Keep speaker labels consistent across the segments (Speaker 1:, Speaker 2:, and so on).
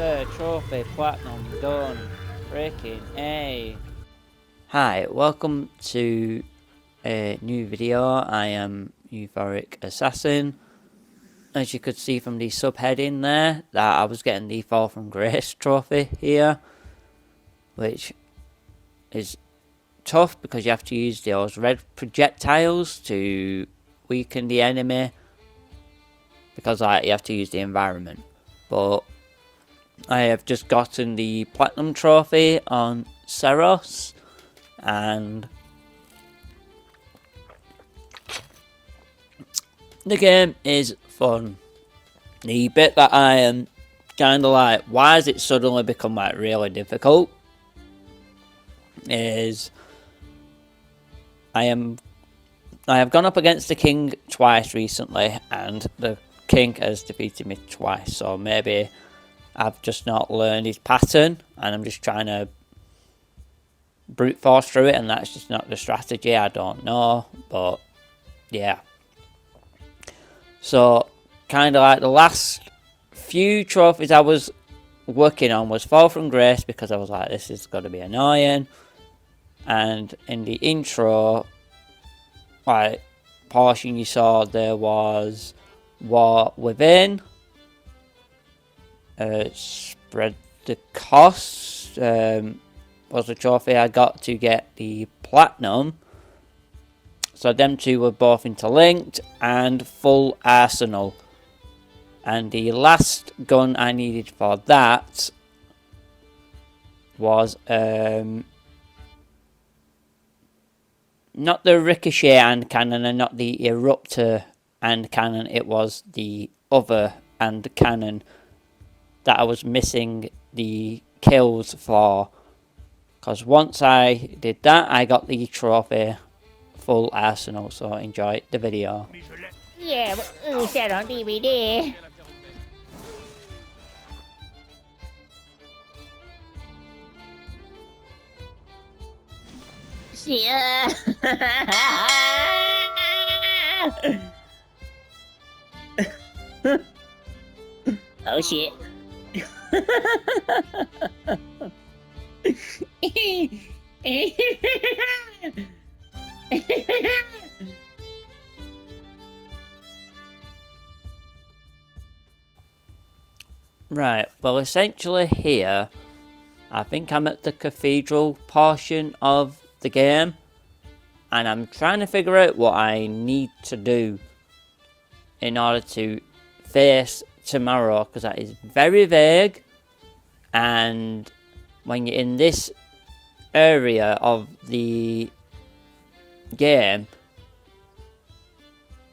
Speaker 1: sir, trophy, platinum, done. Freaking A. Hi, welcome to a new video. I am Euphoric Assassin. As you could see from the subheading there, that I was getting the Fall from Grace trophy here, which is tough because you have to use those red projectiles to weaken the enemy, because you have to use the environment. But I have just gotten the platinum trophy on Saros, and the game is fun. The bit that I am kind of like, why has it suddenly become like really difficult, is I have gone up against the king twice recently, and the king has defeated me twice, so maybe I've just not learned his pattern and I'm just trying to brute force through it, and that's just not the strategy. I don't know, but yeah. So kind of like the last few trophies I was working on was Fall from Grace, because I was like, this is going to be annoying. And in the intro like portion, you saw there was War Within, Spread the Cost was a trophy I got to get the platinum. So them two were both interlinked, and Full Arsenal. And the last gun I needed for that was not the Ricochet hand cannon and not the Eruptor hand cannon, it was the other hand cannon that I was missing the kills for. Because once I did that, I got the trophy Full Arsenal. So enjoy the video.
Speaker 2: Yeah, set on DVD. Yeah. Oh shit.
Speaker 1: Right, well essentially here, I think I'm at the cathedral portion of the game, and I'm trying to figure out what I need to do in order to face tomorrow, because that is very vague, and when you're in this area of the game,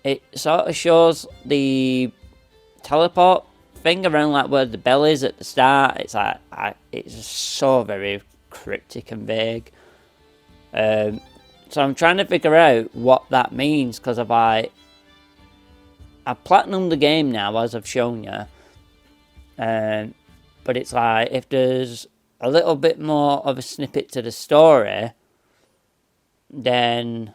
Speaker 1: it sort of shows the teleport thing around like where the bell is at the start. It's like it's so very cryptic and vague. So I'm trying to figure out what that means, because I platinumed the game now, as I've shown you. But it's like, if there's a little bit more of a snippet to the story, then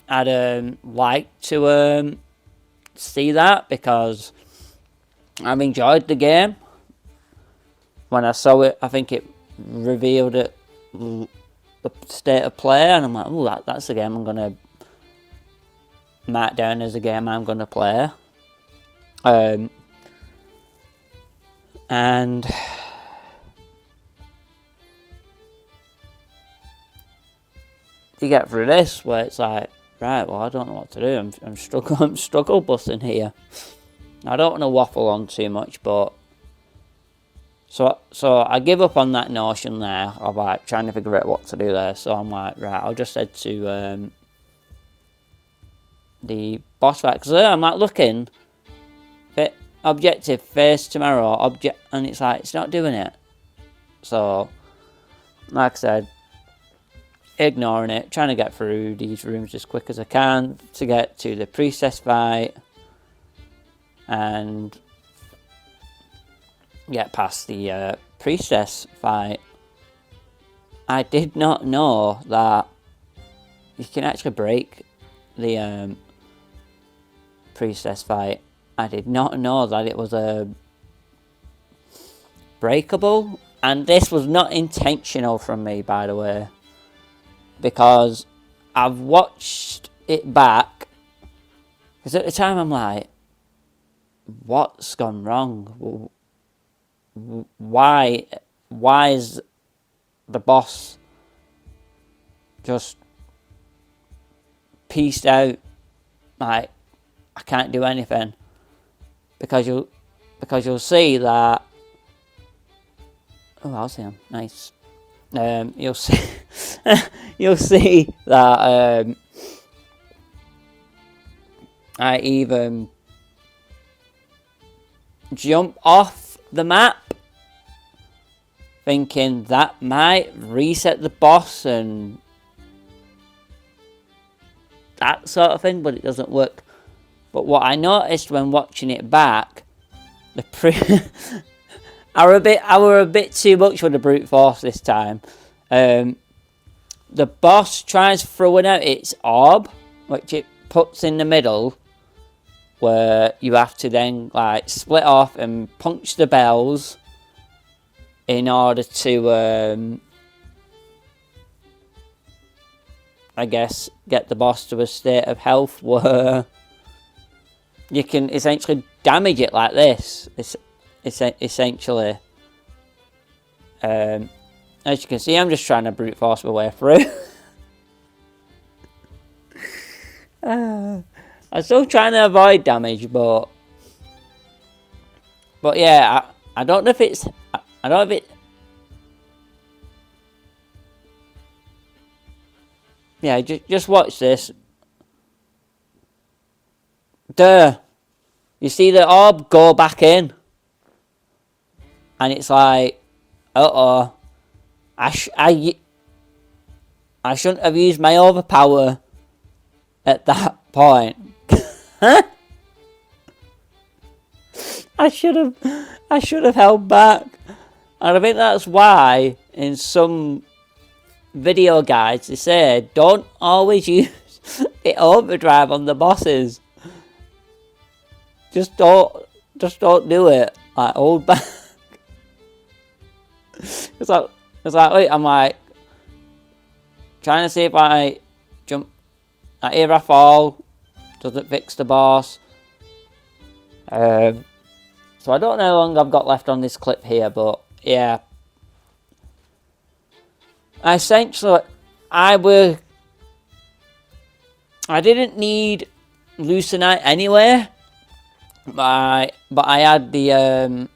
Speaker 1: I'd like to see that, because I've enjoyed the game. When I saw it, I think it revealed it, the state of play, and I'm like, oh, that's a game I'm going to mark down as a game I'm going to play. And you get through this where it's like, right, well, I don't know what to do. I'm struggle busting here. I don't want to waffle on too much, but so I give up on that notion there of like trying to figure out what to do there. So I'm like, right, I'll just head to the boss fight, because I'm like looking, objective face tomorrow, and it's like, it's not doing it. So like I said, ignoring it, trying to get through these rooms as quick as I can to get to the priestess fight and get past the priestess fight. I did not know that you can actually break the priestess fight. I did not know that it was a breakable. And this was not intentional from me, by the way. Because I've watched it back. Because at the time I'm like, what's gone wrong? Why is the boss just pieced out? Like, I can't do anything. Because you'll see that. Oh, I'll see him. Nice. You'll see. You'll see that. I even jump off the map, thinking that might reset the boss and that sort of thing, but it doesn't work. But what I noticed when watching it back, I were a bit too much for the brute force this time. The boss tries throwing out its orb, which it puts in the middle, where you have to then like split off and punch the bells in order to, I guess, get the boss to a state of health where you can essentially damage it like this. Essentially. As you can see, I'm just trying to brute force my way through. I'm still trying to avoid damage, but yeah, I don't know if it's, I don't know if it, yeah, just watch this. Duh. You see the orb go back in, and it's like, uh-oh, I shouldn't have used my overpower at that point. I should have held back. And I think that's why in some video guides they say don't always use it overdrive on the bosses. Just don't do it. Like, hold back. It's like wait, I'm like trying to see if I jump. Like, here I fall. Doesn't fix the boss. So I don't know how long I've got left on this clip here, but yeah. Essentially, I didn't need Lucenite anyway. But I had the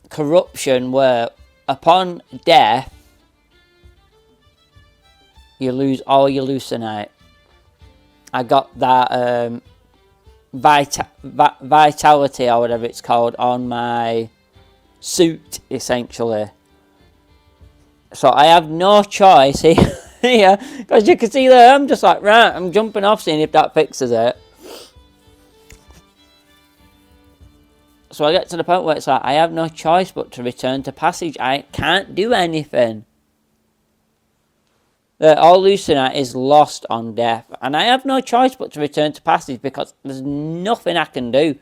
Speaker 1: corruption where upon death you lose all your Lucenite. I got that vitality or whatever it's called on my suit essentially. So I have no choice here, because you can see there I'm just like, right, I'm jumping off seeing if that fixes it. So I get to the point where it's like, I have no choice but to return to passage. I can't do anything. All Lucenite is lost on death. And I have no choice but to return to passage because there's nothing I can do.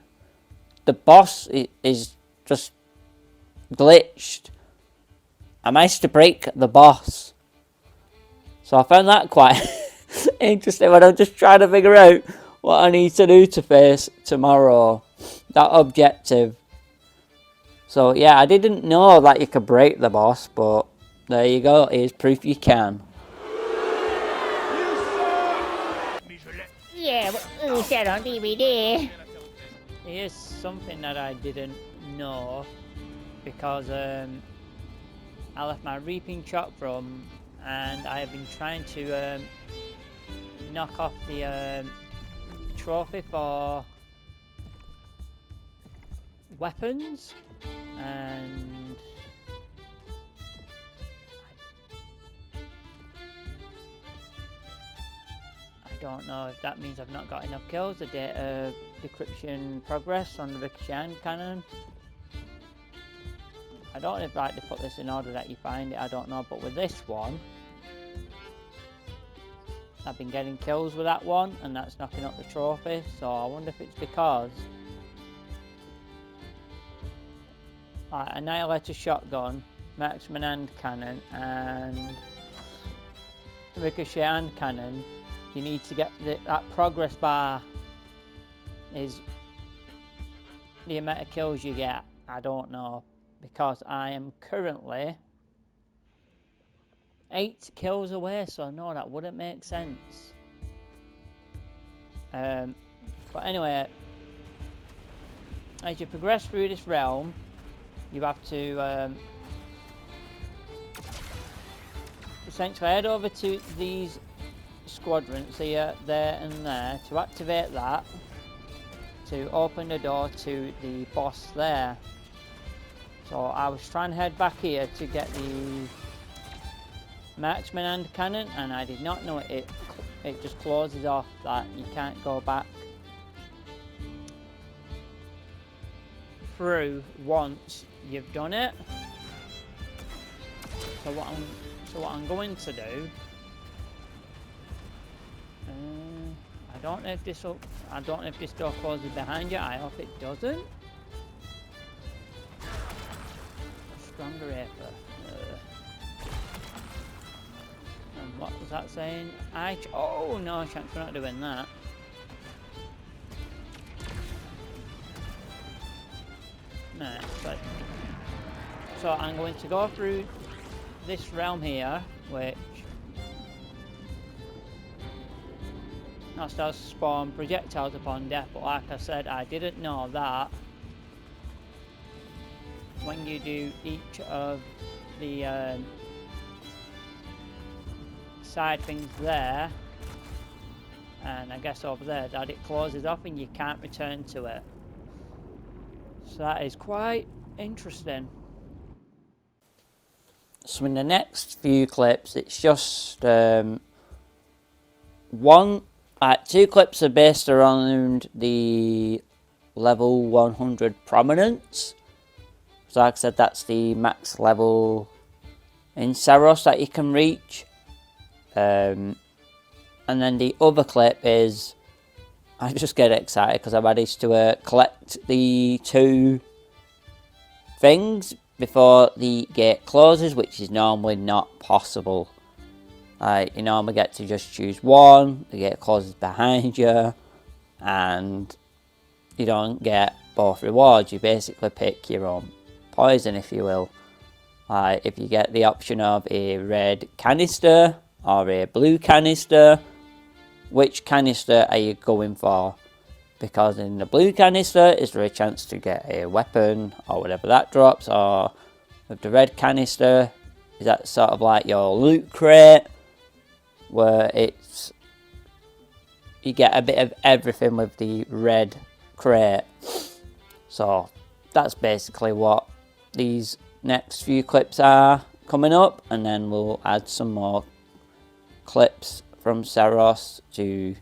Speaker 1: The boss is just glitched. I managed to break the boss. So I found that quite interesting when I'm just trying to figure out what I need to do to face tomorrow. That objective. So yeah, I didn't know that you could break the boss, but there you go. Here's proof you can.
Speaker 2: Yeah, we said on DVD.
Speaker 1: Here's something that I didn't know, because I left my reaping chop from, and I have been trying to knock off the trophy for weapons, and I don't know if that means I've not got enough kills. The data decryption progress on the Ricochet cannon. I don't know if I like to put this in order that you find it, I don't know, but with this one I've been getting kills with that one, and that's knocking up the trophy. So I wonder if it's because Annihilator shotgun, marksman hand cannon, and ricochet hand cannon. You need to get that progress bar is the amount of kills you get. I don't know, because I am currently 8 kills away, so no, that wouldn't make sense. But anyway, as you progress through this realm, you have to essentially head over to these squadrons here, there and there to activate that, to open the door to the boss there. So I was trying to head back here to get the marksman hand cannon, and I did not know it just closes off, that you can't go back through once you've done it. So what I'm going to do, I don't know if this door closes behind you. I hope it doesn't. Stronger Aether. And what was that saying? Oh no, chance we're not doing that. No, but so I'm going to go through this realm here, which does spawn projectiles upon death, but like I said, I didn't know that when you do each of the side things there, and I guess over there, that it closes off and you can't return to it. So that is quite interesting. So in the next few clips, it's just two clips are based around the level 100 prominence. So like I said, that's the max level in Saros that you can reach. And then the other clip is, I just get excited because I managed to collect the 2 things before the gate closes, which is normally not possible. You normally get to just choose one, the gate closes behind you, and you don't get both rewards. You basically pick your own poison, if you will. If you get the option of a red canister or a blue canister, which canister are you going for? Because in the blue canister, is there a chance to get a weapon or whatever that drops? Or with the red canister, is that sort of like your loot crate, where you get a bit of everything with the red crate? So that's basically what these next few clips are coming up, and then we'll add some more clips from Saros to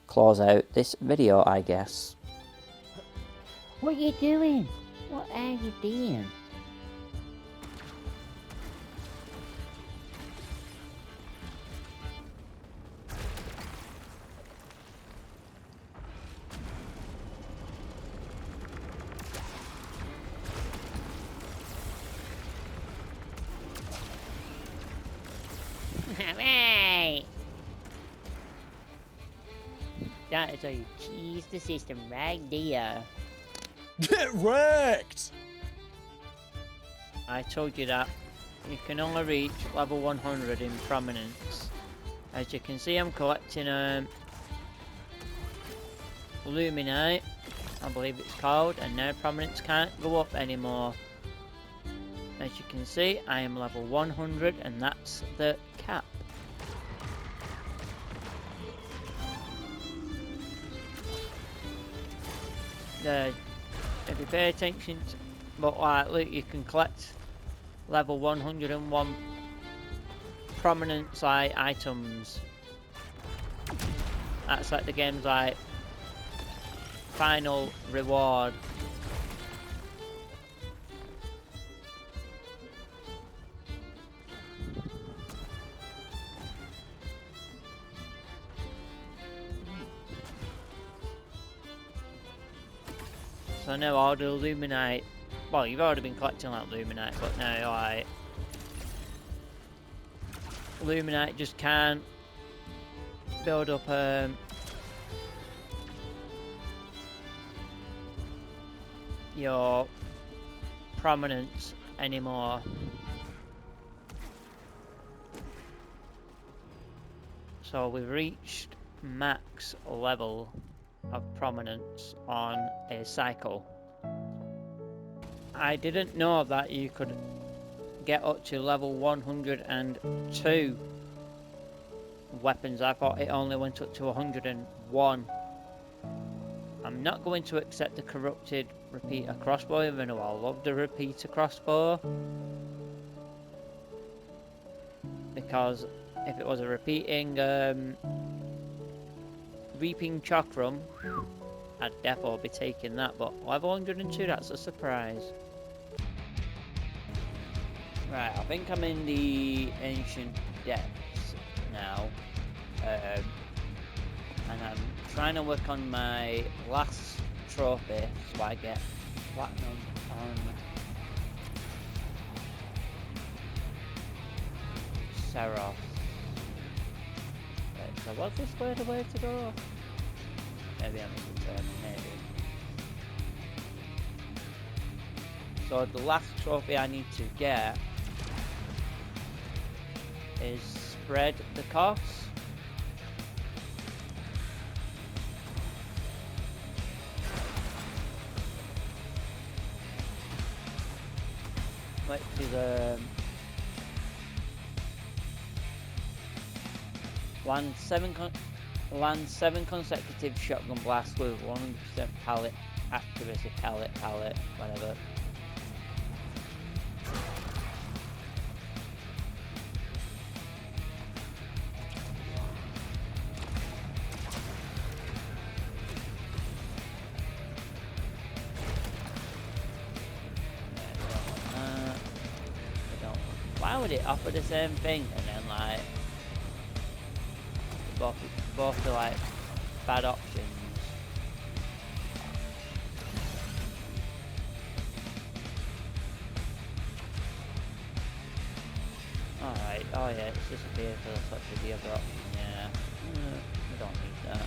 Speaker 1: close out this video, I guess.
Speaker 2: What are you doing? What are you doing? Alright! That is how you cheese the system right there.
Speaker 3: Get wrecked!
Speaker 1: I told you that you can only reach level 100 in prominence. As you can see, I'm collecting Luminite, I believe it's called, and now prominence can't go up anymore. As you can see, I am level 100, and that's the cap. If you pay attention to, but like, look, you can collect level 101 prominence items. That's like the game's like final reward. So now all the Illuminite Well, you've already been collecting like Luminite, but now like Luminite just can't build up your prominence anymore. So we've reached max level of prominence on a cycle. I didn't know that you could get up to level 102 weapons. I thought it only went up to 101. I'm not going to accept the corrupted repeater crossbow, even though I love the repeater crossbow, because if it was a repeating reaping chakram, I'd definitely be taking that, but level 102, that's a surprise. Right, I think I'm in the ancient depths now, and I'm trying to work on my last trophy so I get platinum on Saros. Right, so was this way the way to go? Maybe I'm determined, maybe. So the last trophy I need to get is spread the cost. Let's do the land seven consecutive shotgun blasts with 100% pallet accuracy, pallet, whatever. Why would it offer the same thing and then like both are like bad options? Alright, oh yeah, it's just a vehicle, such as the other option, yeah. We don't need that.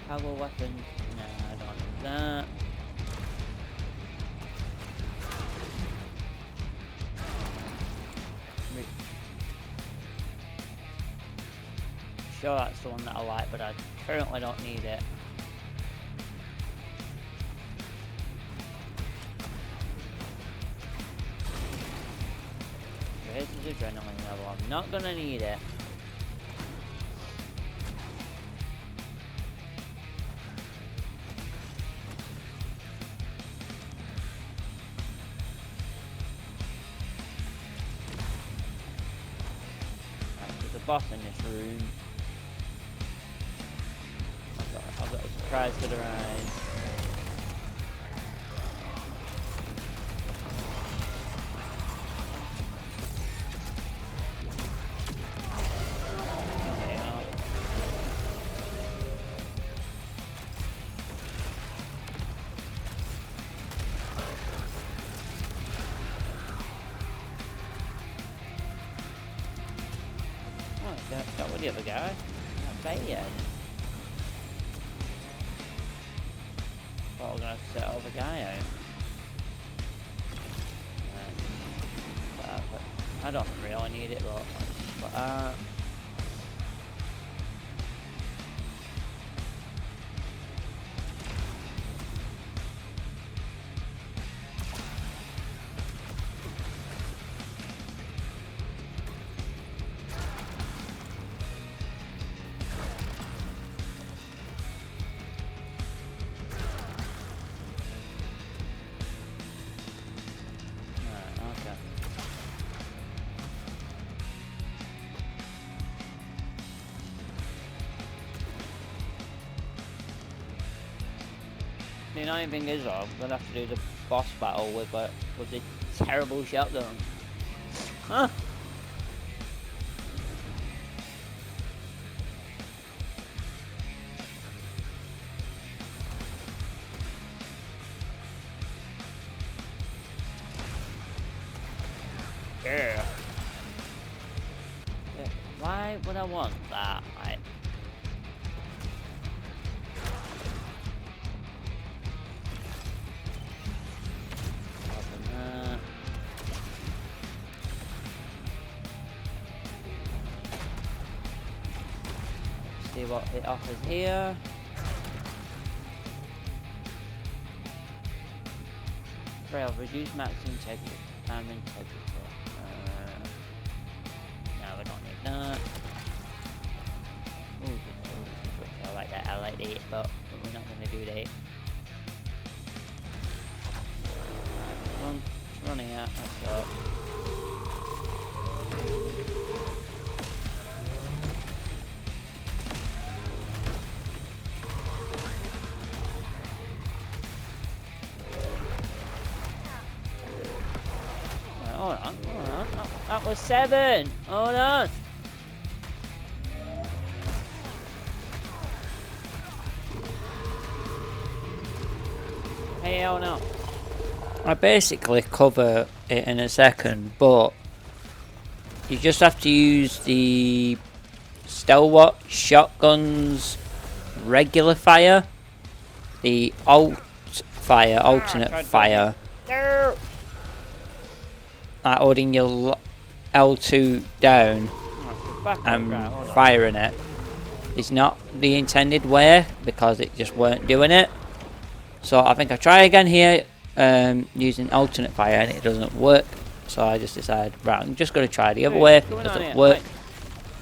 Speaker 1: Power weapon, nah, I don't need that. Sure, that's the one that I like, but I currently don't need it. Raises adrenaline level, I'm not gonna need it. Boss in this room. I've got a surprise to the rise. Got with the other guy. Not bad. Thought I was gonna have to set the other guy out. But I don't really need it, but The annoying thing is, though, I'm gonna have to do the boss battle with the terrible shotgun. Huh? Yeah. Why would I want that? See what it offers here. Trail, reduce max integrity. Integrity. No, we don't need that. Ooh, I like that. I like it, but we're not going to do that. It's running out. Let's go. Hold on. That was 7. Hold on. Hell no. I basically cover it in a second, but you just have to use the Stalwart shotgun's regular fire, the alternate fire. Holding your L2 down and firing it is not the intended way because it just weren't doing it. So I think I try again here using alternate fire and it doesn't work. So I just decided, right, I'm just going to try the other way. If it doesn't work,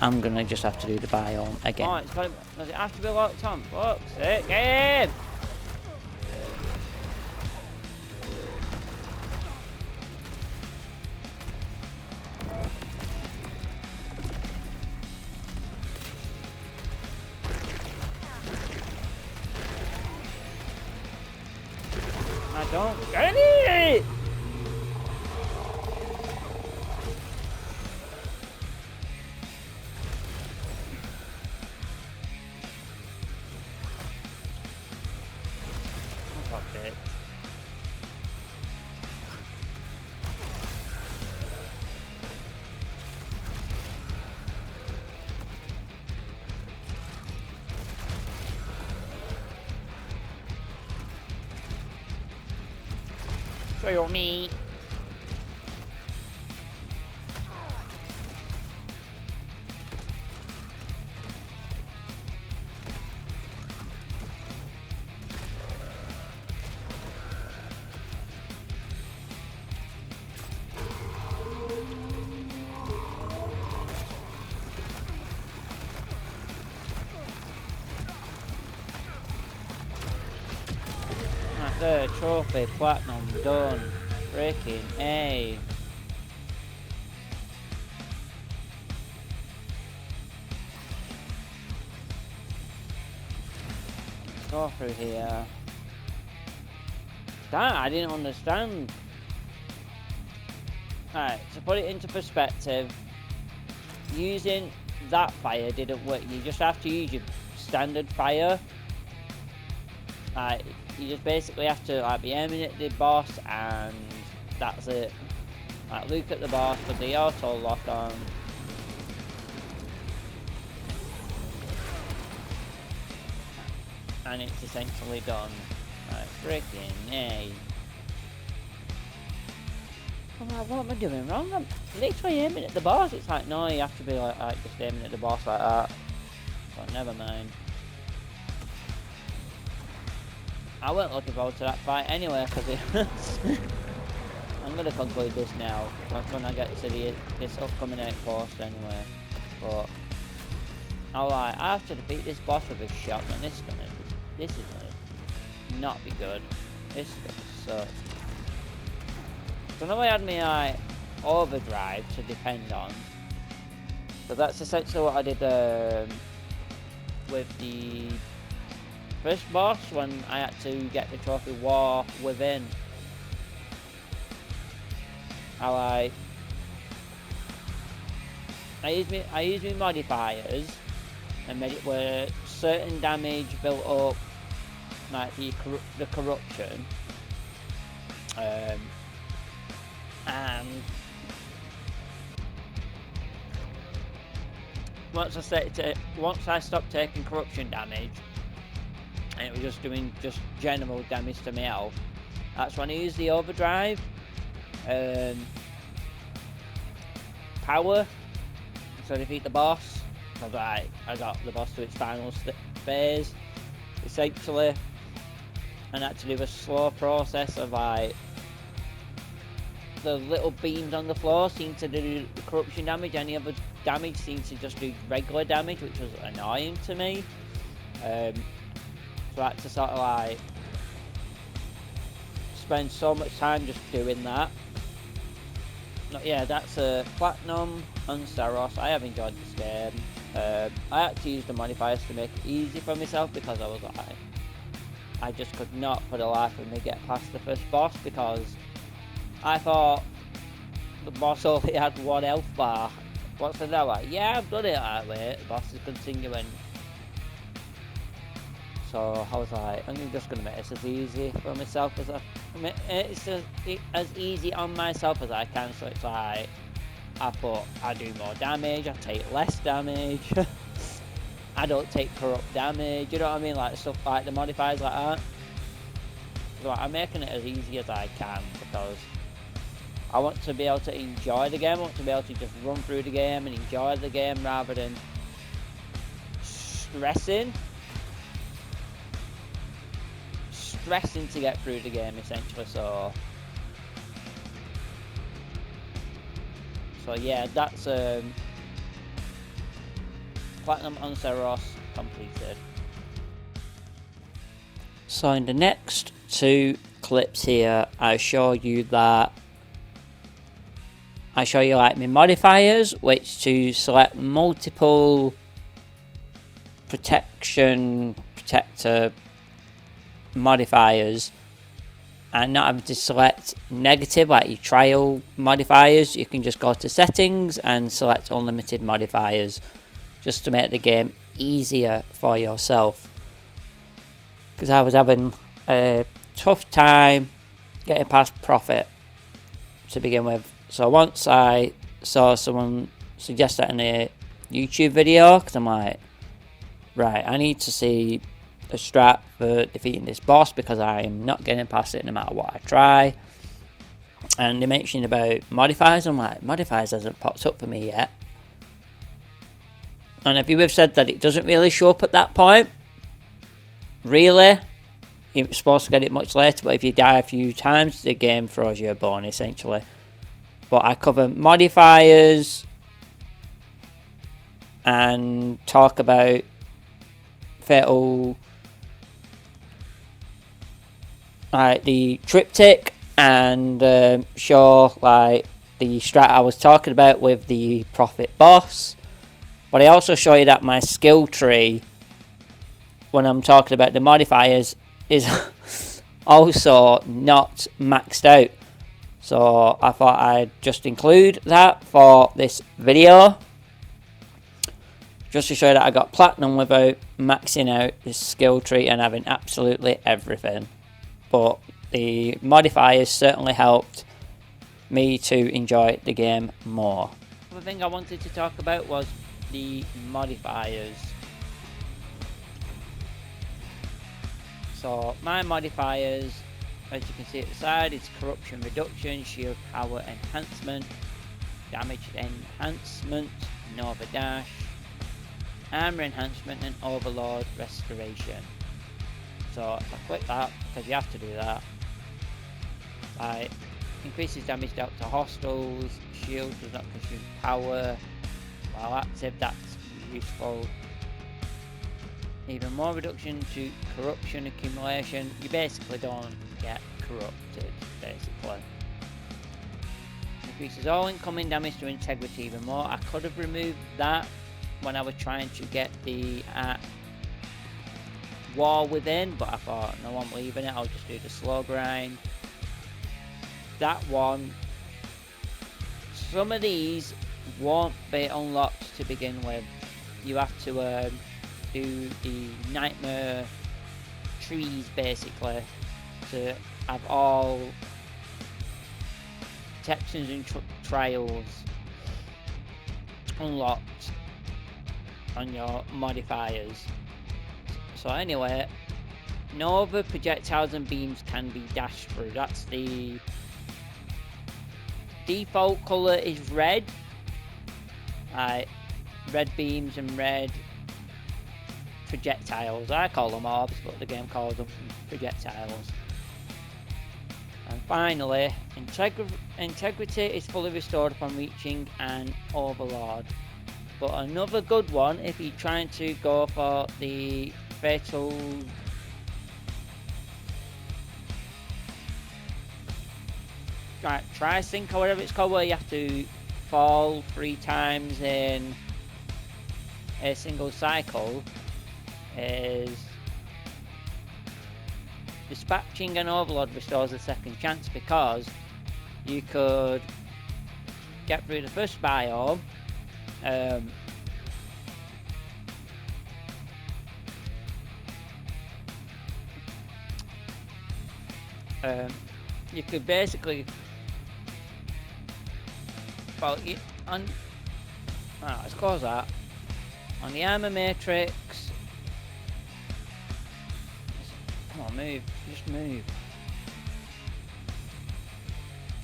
Speaker 1: I'm going to just have to do the biome again. Oh, does it have to be locked on? Fuck's sake, game! I don't get it! Fuck it. Show me. Third trophy, platinum, done. Breaking A. Let's go through here. That I didn't understand. Alright, to put it into perspective, using that fire didn't work. You just have to use your standard fire. You just basically have to be aiming at the boss and that's it. Look at the boss with the auto lock on. And it's essentially done. Freaking yay. I'm like, what am I doing wrong? I'm literally aiming at the boss. It's like, no, you have to be like just aiming at the boss like that. But never mind. I wasn't looking forward to that fight anyway, because I'm going to conclude this now. When I get to this upcoming outpost anyway. But I have to defeat this boss with a shotgun. This is gonna not be good. This is gonna suck. So now I had my overdrive to depend on. So that's essentially what I did with the first boss when I had to get the trophy War Within. I used my modifiers and made it where certain damage built up, like the corruption, and once I stopped taking corruption damage, and it was just doing general damage to my health, that's when I used the overdrive power to defeat the boss. Because I got the boss to its final phase, essentially, and had to do a slow process of like the little beams on the floor seemed to do corruption damage. Any other damage seemed to just do regular damage, which was annoying to me. So I had to sort of like spend so much time just doing that. But yeah, that's a Platinum on Saros. I have enjoyed this game. I had to use the modifiers to make it easy for myself because I was like, I just could not for the life of me get past the first boss because I thought the boss only had one health bar. What's the deal? Like, yeah, I've done it that way. The boss is continuing. So I was like, I'm just gonna make this as easy for myself as it's as easy on myself as I can. So it's like I do more damage, I take less damage. I don't take corrupt damage. You know what I mean? Like stuff like the modifiers like that. So I'm making it as easy as I can because I want to be able to enjoy the game. I want to be able to just run through the game and enjoy the game rather than stressing to get through the game, essentially. So yeah, that's Platinum on Saros completed. So in the next two clips here, I show you like my modifiers, which to select multiple protector modifiers and not having to select negative like your trial modifiers. You can just go to settings and select unlimited modifiers just to make the game easier for yourself, because I was having a tough time getting past Prophet to begin with. So once I saw someone suggest that in a YouTube video, because I'm like, right, I need to see a strat for defeating this boss because I am not getting past it no matter what I try. And they mentioned about modifiers. I'm like, modifiers hasn't popped up for me yet. And if you have said that it doesn't really show up at that point, really, you're supposed to get it much later, but if you die a few times, the game throws you a bone, essentially. But I cover modifiers and talk about fatal, like the Triptych, and show like the strat I was talking about with the Prophet boss. But I also show you that my skill tree, when I'm talking about the modifiers, is also not maxed out. So I thought I'd just include that for this video, just to show that I got Platinum without maxing out this skill tree and having absolutely everything. But the modifiers certainly helped me to enjoy the game more. The thing I wanted to talk about was the modifiers. So my modifiers, as you can see at the side, it's corruption reduction, shield power enhancement, damage enhancement, Nova dash, armor enhancement, and overload restoration. So if I click that, because you have to do that, increases damage dealt to hostiles, shield does not consume power while active, that's useful. Even more reduction to corruption accumulation. You basically don't get corrupted, basically. Increases all incoming damage to integrity even more. I could have removed that when I was trying to get the war within, but I thought, no, I'm leaving it, I'll just do the slow grind. That one, some of these won't be unlocked to begin with. You have to do the nightmare trees basically to have all protections and trials unlocked on your modifiers. So anyway, no other projectiles and beams can be dashed through. That's the default colour is red. Red beams and red projectiles. I call them orbs, but the game calls them projectiles. And finally, integrity is fully restored upon reaching an overlord. But another good one if you're trying to go for the fatal tri-sync or whatever it's called, where you have to fall 3 times in a single cycle, is dispatching an overlord restores a second chance, because you could get through the first biome, you could basically, well, let's close that. On the armor matrix, come on, move, just move.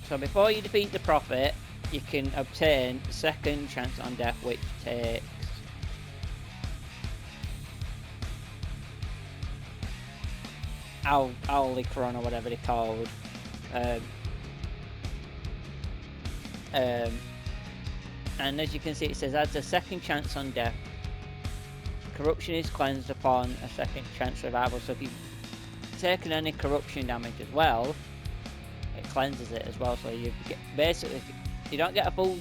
Speaker 1: So before you defeat the prophet, you can obtain a second chance on death, which takes Alicron or whatever they're called. And as you can see, it says adds a second chance on death. Corruption is cleansed upon a second chance survival. So if you've taken any corruption damage as well, it cleanses it as well. So you get, basically, you don't get a full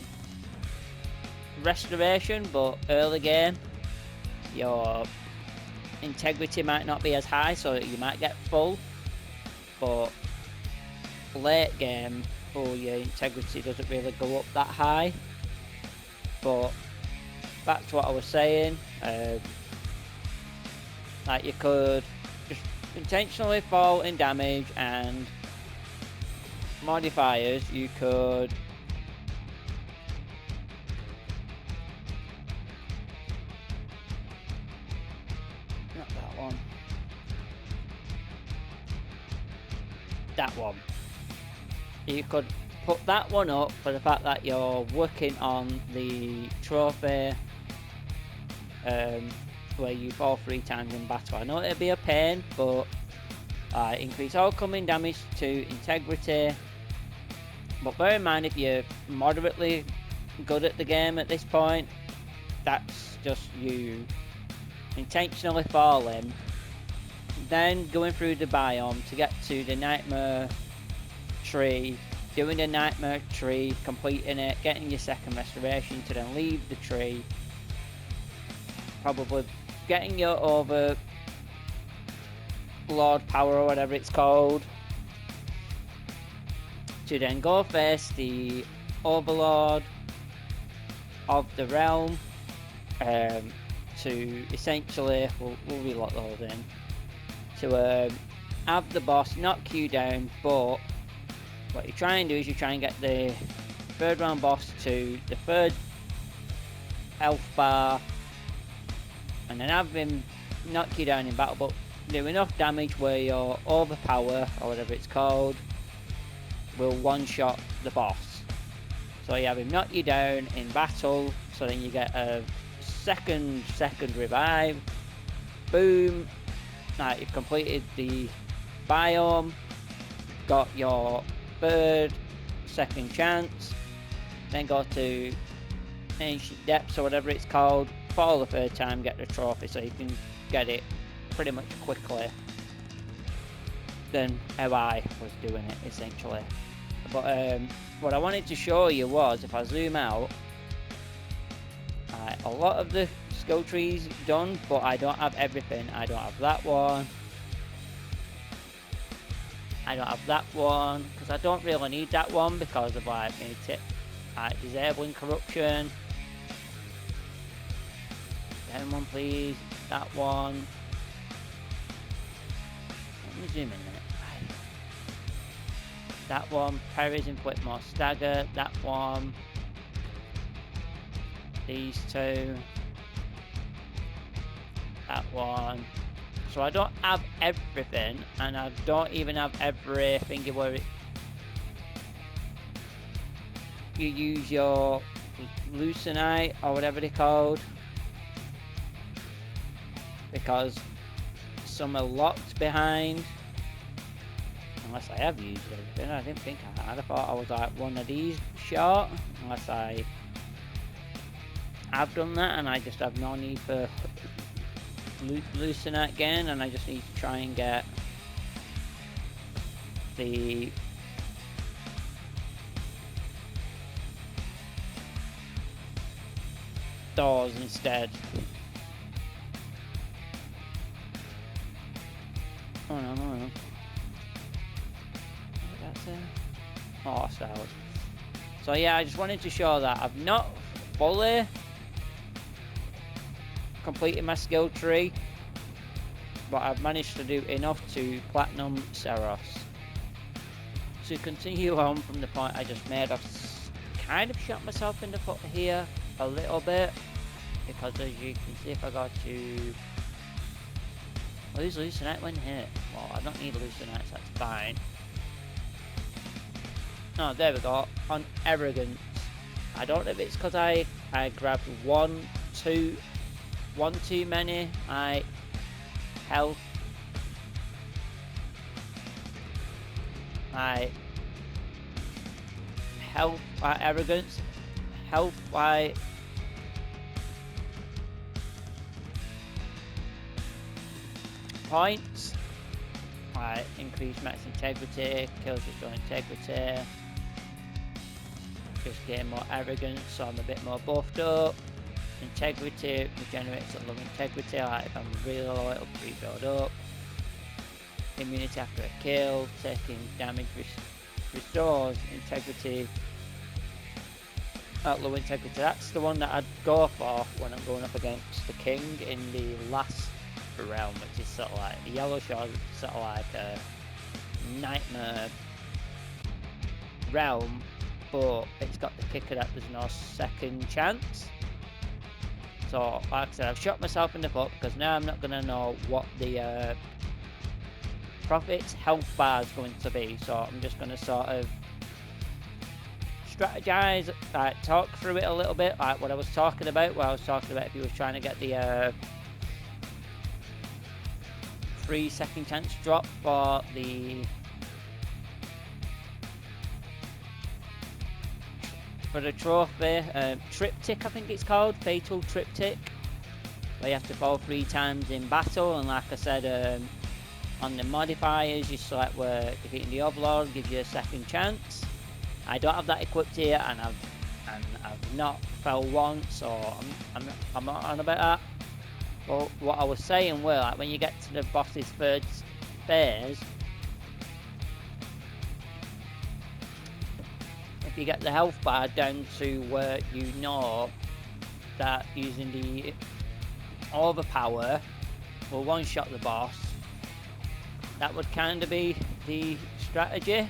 Speaker 1: restoration, but early game your integrity might not be as high, so you might get full, but late game, your integrity doesn't really go up that high. But back to what I was saying, like you could just intentionally fall in damage and modifiers. You could not that one, that one. You could put that one up for the fact that you're working on the trophy where you fall 3 times in battle. I know it'll be a pain, but increase all coming damage to integrity. But bear in mind, if you're moderately good at the game at this point, that's just you intentionally falling, then going through the biome to get to the nightmare tree, doing the nightmare tree, completing it, getting your second restoration to then leave the tree, probably getting your overlord power or whatever it's called, to then go face the overlord of the realm, to essentially, we'll relock the whole thing, to have the boss knock you down. But what you try and do is you try and get the third round boss to the third health bar, and then have him knock you down in battle, but do enough damage where your overpower, or whatever it's called, will one-shot the boss. So you have him knock you down in battle, so then you get a second revive. Boom! Now you've completed the biome, got your second chance, then go to ancient depths or whatever it's called, fall the third time, get the trophy, so you can get it pretty much quickly than how I was doing it, essentially. But what I wanted to show you was, if I zoom out, a lot of the skill trees done, but I don't have everything. I don't have that one. I don't have that one because I don't really need that one because of like disabling corruption. Down one, please. That one. Let me zoom in a minute. That one. Parries, inflict more stagger. That one. These two. That one. So I don't have everything, and I don't even have everything where you use your Lucenite or whatever they're called, because some are locked behind. Unless I have used everything, I didn't think I had. I thought I was like one of these short, unless I have done that, and I just have no need for Lucenite again, and I just need to try and get the doors instead. Oh no, no, no. That's it. Oh, Saros. So yeah, I just wanted to show that I've not fully completed my skill tree, but I've managed to do enough to platinum Saros. To continue on from the point I just made, I've kind of shot myself in the foot here a little bit, because as you can see, if I go to lose Lucenite when hit, well, I don't need Lucenite, so that's fine. Oh, there we go, on arrogance. I don't know if it's because I grabbed one too many health. Arrogance. Health by points. Increase max integrity, kills restore integrity. Just gain more arrogance, so I'm a bit more buffed up. Integrity regenerates at low integrity, like if I'm really low it'll rebuild up. Immunity after a kill, taking damage restores integrity at low integrity. That's the one that I'd go for when I'm going up against the king in the last realm, which is sort of like the yellow shore, sort of like a nightmare realm, but it's got the kicker that there's no second chance. So like I said, I've shot myself in the foot because now I'm not going to know what the profits health bar is going to be, so I'm just going to sort of strategize, like talk through it a little bit, like what I was talking about, if you was trying to get the 3-second chance drop for the trophy, Triptych I think it's called, Fatal Triptych, where you have to fall 3 times in battle, and like I said, on the modifiers you select where defeating the Overlord gives you a second chance. I don't have that equipped here, and I've not fell once, so I'm not on about that. Well, what I was saying was, like, when you get to the boss's third phase, if you get the health bar down to where you know that using the overpower will one-shot the boss, that would kind of be the strategy.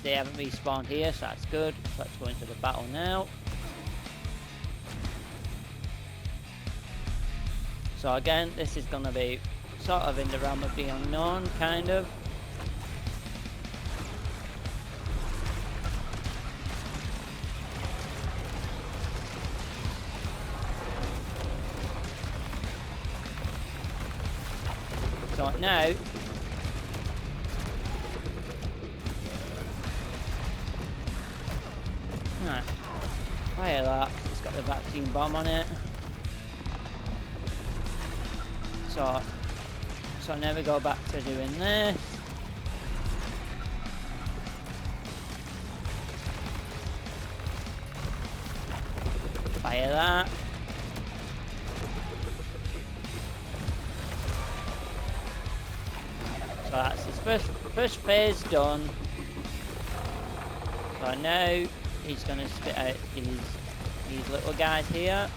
Speaker 1: They haven't respawned here, so that's good. So let's go into the battle now. So again, this is going to be sort of in the realm of the unknown, kind of. So now, right, fire that, it's got the vaccine bomb on it. So now we go back to doing this. Fire that. first phase done. So now he's gonna spit out these little guys here.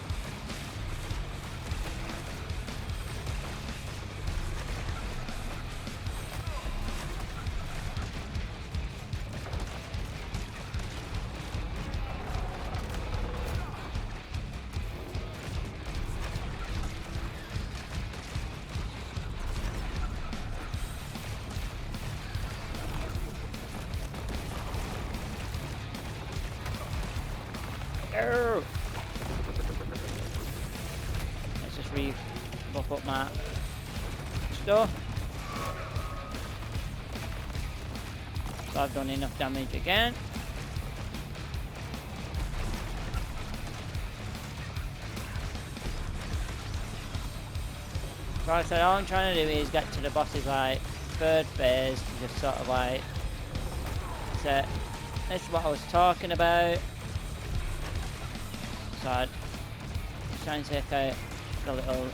Speaker 1: Arr! Let's just buff up my stuff. So I've done enough damage again. So like I said, all I'm trying to do is get to the boss's like third phase, just sort of like set. This is what I was talking about. So I'd try and take out the little.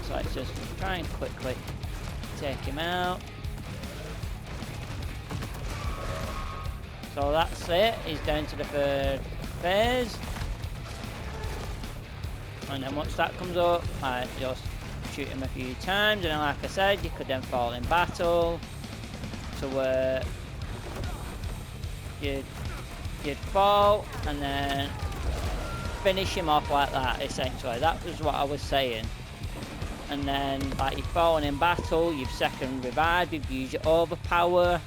Speaker 1: So let's just try and quickly take him out. So that's it. He's down to the third phase. And then once that comes up, I just shoot him a few times, and then like I said, you could then fall in battle to where you'd fall and then finish him off like that, essentially. That was what I was saying. And then like you've fallen in battle, you've second revived, you've used your overpower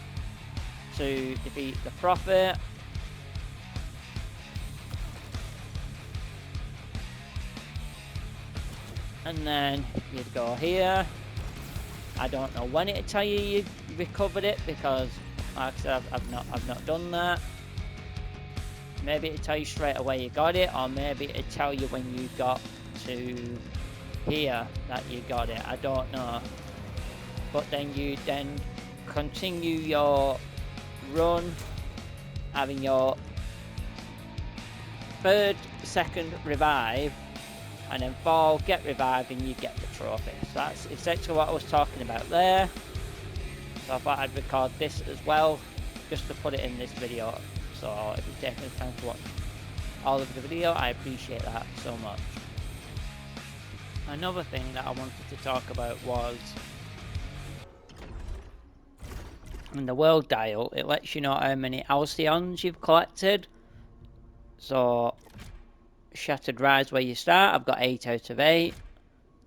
Speaker 1: to defeat the prophet. And then you'd go here. I don't know when it'd tell you you recovered it, because like I said, I've not done that. Maybe it'd tell you straight away you got it, or maybe it'd tell you when you got to here that you got it. I don't know. But then you then continue your run, having your second revive, and then fall, get revived, and you get the trophy. So that's essentially what I was talking about there. So I thought I'd record this as well, just to put it in this video. So if you're taking the time to watch all of the video, I appreciate that so much. Another thing that I wanted to talk about was, in the world dial, it lets you know how many Alcyons you've collected. So Shattered Rise where you start, I've got 8 out of 8.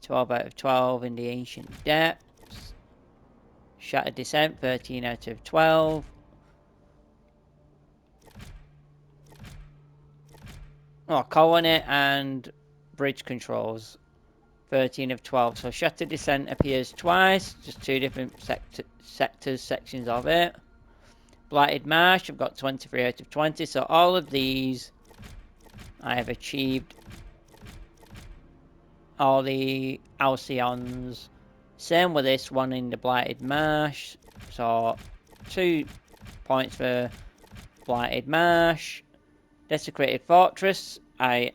Speaker 1: 12 out of 12 in the Ancient Depths. Shattered Descent, 13 out of 12. Oh, Colony and Bridge Controls, 13 of 12. So Shattered Descent appears twice, just 2 different sections of it. Blighted Marsh, I've got 23 out of 20. So all of these I have achieved all the Alcyons. Same with this one in the Blighted Marsh. So 2 points for Blighted Marsh. Desecrated Fortress, I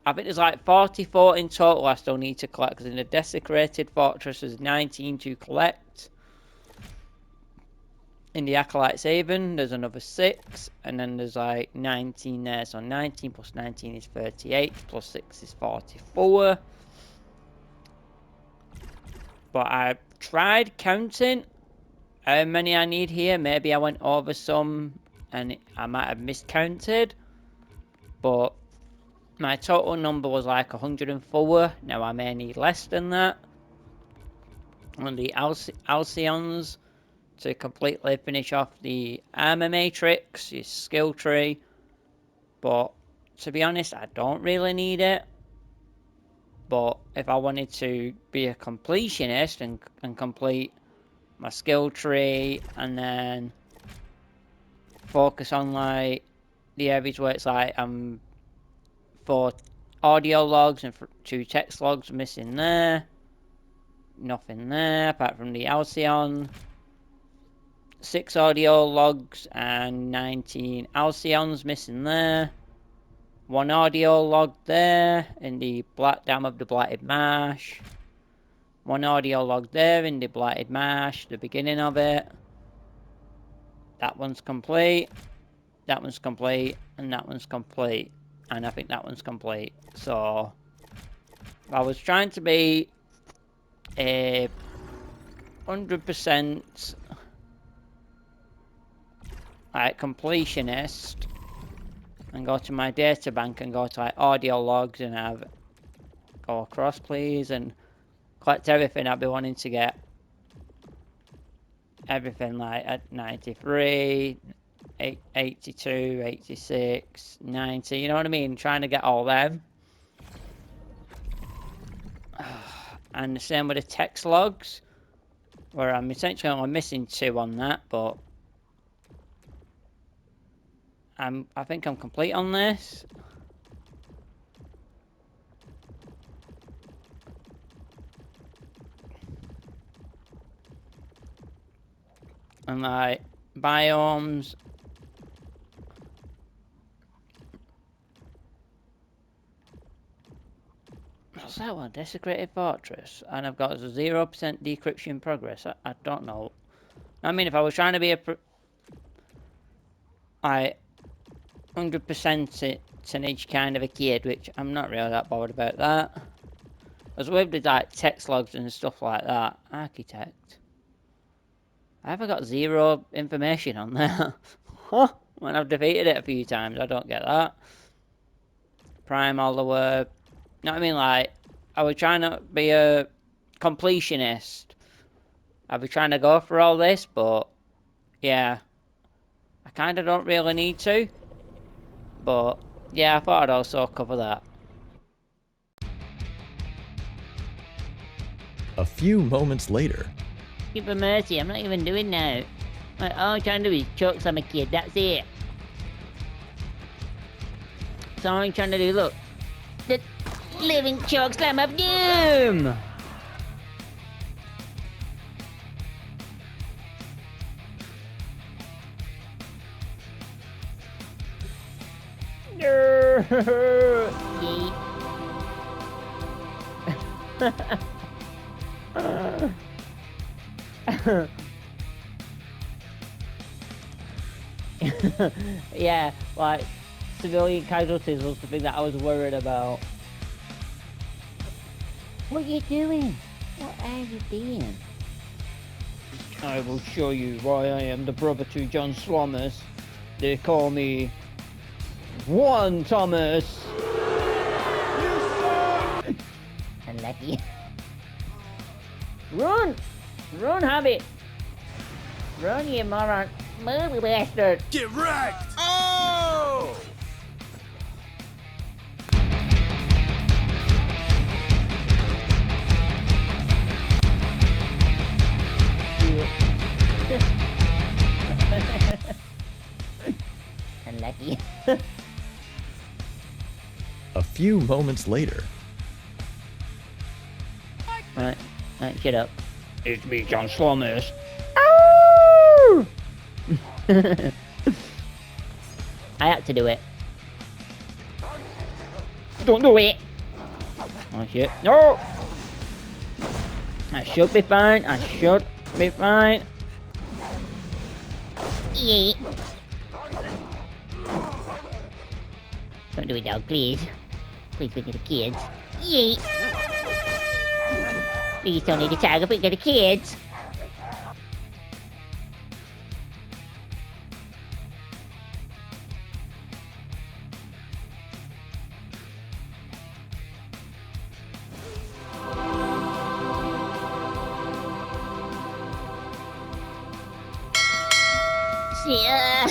Speaker 1: think there's like 44 in total I still need to collect, because in the Desecrated Fortress there's 19 to collect. In the Acolyte's Haven there's another 6, and then there's like 19 there, so 19 plus 19 is 38, plus 6 is 44. But I tried counting how many I need here. Maybe I went over some and I might have miscounted, but my total number was like 104. Now I may need less than that on the Alcyons to completely finish off the armor matrix, your skill tree. But to be honest, I don't really need it. But if I wanted to be a completionist and complete my skill tree, and then focus on like the areas where it's like 4 audio logs and 2 text logs missing there. Nothing there apart from the Alcyon. 6 audio logs and 19 Alcyons missing there. 1 audio log there in the Black Dam of the Blighted Marsh. one audio log there in the Blighted Marsh, the beginning of it. That one's complete. That one's complete. And that one's complete. And I think that one's complete. So I was trying to be a 100% like completionist and go to my data bank and go to like audio logs and have go across please and collect everything. I'd be wanting to get everything like at 93, 82, 86, 90, you know what I mean? Trying to get all them. And the same with the text logs, where I'm essentially only missing 2 on that, but I think I'm complete on this. And like biomes. What's that one? Desecrated Fortress. And I've got 0% decryption progress. I don't know. I mean, if I was trying to be a 100% it an each kind of a kid, which I'm not really that bothered about that. As with the like text logs and stuff like that. Architect. I haven't got 0 information on there. When I've defeated it a few times, I don't get that. Prime all the way. You know what I mean? Like, I was trying to be a completionist. I'd be trying to go for all this, but yeah. I kind of don't really need to. But yeah, I thought I'd also cover that.
Speaker 3: A few moments later.
Speaker 2: Give her mercy, I'm not even doing now. Like, all I'm trying to do is choke some kid, that's it. That's all I'm trying to do, look. The living choke slam of doom! Yeet. Yeah, like civilian casualties was the thing that I was worried about.
Speaker 4: What are you doing? What are you doing?
Speaker 1: I will show you why I am the brother to John Slommers. They call me One Thomas.
Speaker 4: Unlucky.
Speaker 2: Run! Run, Habit! Run, you moron! Move, you bastard!
Speaker 3: Get wrecked! Oh!
Speaker 4: Unlucky.
Speaker 3: A few moments later.
Speaker 2: Right, shut up.
Speaker 1: It's me, John Slommers.
Speaker 2: I had to do it.
Speaker 1: Don't do it!
Speaker 2: Oh shit.
Speaker 1: No!
Speaker 2: I should be fine, I should be fine.
Speaker 4: Yeet.
Speaker 2: Don't do it, dog, please.
Speaker 4: Please look at the kids. Yeet. Please don't need to tag up, look at the kids. Yeah.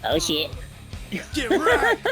Speaker 4: Oh shit.
Speaker 3: Get wrecked!